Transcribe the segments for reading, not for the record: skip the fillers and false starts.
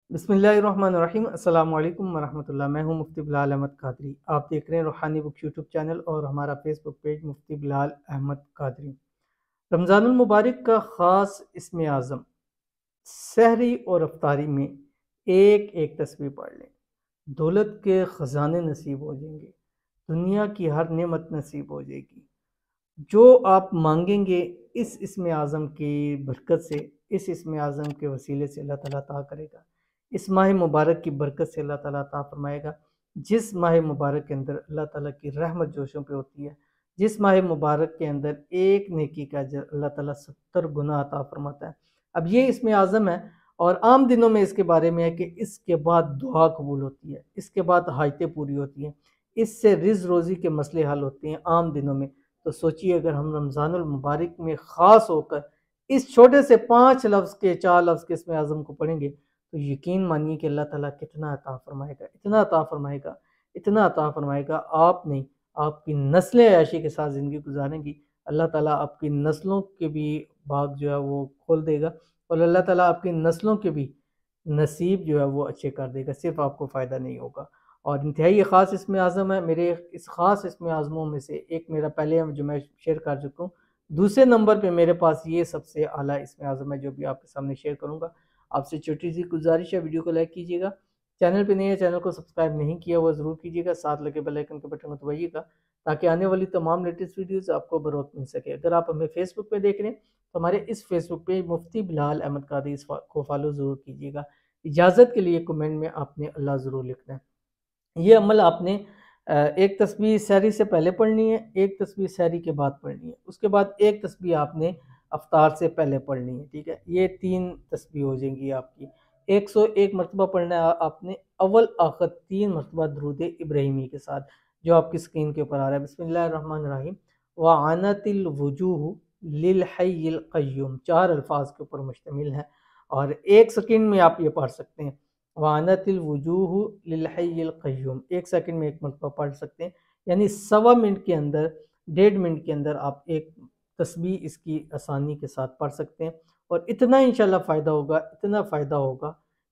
बिस्मिल्लाहिर्रहमानिर्रहीम। अस्सलाम वालेकुम वरहमतुल्लाह। मैं हूं मुफ्ती बिलाल अहमद कादरी। आप देख रहे हैं रूहानी बुक यूट्यूब चैनल और हमारा फेसबुक पेज मुफ्ती बिलाल अहमद कादरी। रमज़ानुल मुबारक का ख़ास इसमें आज़म सहरी और अफ्तारी में एक एक तस्बीह पढ़ लें। दौलत के ख़जाने नसीब हो जाएंगे, दुनिया की हर नेमत नसीब हो जाएगी। जो आप मांगेंगे इस इसमें आज़म की बरकत से, इस इसमें आज़म के वसीले से अल्लाह ताला अता करेगा। इस माह मुबारक की बरकत से अल्लाह ताला अता फरमाएगा। जिस माह मुबारक के अंदर अल्लाह ताला की रहमत जोशों पे होती है, जिस माह मुबारक के अंदर एक नेकी का अजर अल्लाह ताला 70 गुना अता फरमाता है। अब ये इसमें आज़म है और आम दिनों में इसके बारे में है कि इसके बाद दुआ कबूल होती है, इसके बाद हाजतें पूरी होती हैं, इससे रिज़ रोज़ी के मसले हल होते हैं आम दिनों में। तो सोचिए अगर हम रमज़ानुल मुबारक में ख़ास होकर इस छोटे से 5 लफ्ज़ के 4 लफ्ज़ के इसमें आज़म को पढ़ेंगे तो यकीन मानिए कि अल्लाह ताला कितना अता फरमाएगा, इतना अता फरमाएगा, इतना अता फरमाएगा। आप नहीं, आपकी नस्लें ऐशी के साथ ज़िंदगी गुजारेंगी। अल्लाह ताला आपकी नस्लों के भी बाग जो है वो खोल देगा और अल्लाह ताला आपकी नस्लों के भी नसीब जो है वो अच्छे कर देगा, सिर्फ आपको फ़ायदा नहीं होगा। और इंतहाई ख़ास इसमें आज़म है। मेरे इस ख़ास इसमें आज़मों में से एक मेरा पहले जो मैं शेयर कर चुका हूँ, दूसरे नंबर पे मेरे पास ये सबसे आला इसमें आज़म है जो भी आपके सामने शेयर करूँगा। आपसे छोटी सी गुजारिश है, वीडियो को लाइक कीजिएगा, चैनल पे नए हैं चैनल को सब्सक्राइब नहीं किया हुआ ज़रूर कीजिएगा, साथ लगे बेल आइकन के बटन को दबाइएगा ताकि आने वाली तमाम लेटेस्ट वीडियोज़ आपको बरोत मिल सके। अगर आप हमें फेसबुक पे देख रहे हैं तो हमारे इस फेसबुक पे मुफ्ती बिलाल अहमद कादरी को फॉलो ज़रूर कीजिएगा। इजाज़त के लिए कमेंट में आपने अल्लाह ज़रूर लिखना है। ये अमल आपने एक तस्बीह सहरी से पहले पढ़नी है, एक तस्बीह सहरी के बाद पढ़नी है, उसके बाद एक तस्बीह आपने अफ्तार से पहले पढ़नी है। ठीक है, ये 3 तस्बीह हो जाएंगी आपकी। 101 मरतबा पढ़ना है आपने अव्वल आखिर 3 मरतबा दुरूद इब्राहिमी के साथ, जो आपकी स्क्रीन के ऊपर आ रहा है। बिस्मिल्लाहिर्रहमानिर्रहीम। व आनतिल वजूह लिल हय्यिल क़य्यूम 4 अल्फाज के ऊपर मुश्तमिल है और 1 सेकंड में आप ये पढ़ सकते हैं। वानतिल वजूह लिल हय्यिल क़य्यूम 1 सेकंड में 1 मरतबा पढ़ सकते हैं, यानी सवा मिनट के अंदर, 1.5 मिनट के अंदर आप एक तस्बीह इसकी आसानी के साथ पढ़ सकते हैं। और इतना इंशाल्लाह फ़ायदा होगा, इतना फ़ायदा होगा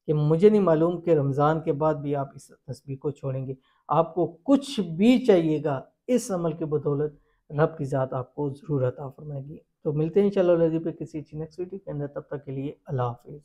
कि मुझे नहीं मालूम कि रमज़ान के बाद भी आप इस तस्बीह को छोड़ेंगे। आपको कुछ भी चाहिएगा इस अमल की बदौलत रब की ज़ात आपको ज़रूर अता फरमाएगी। तो मिलते हैं इंशाल्लाह किसी नेक्स्ट वीडियो के अंदर, तब तक के लिए अल्लाह हाफ़िज़।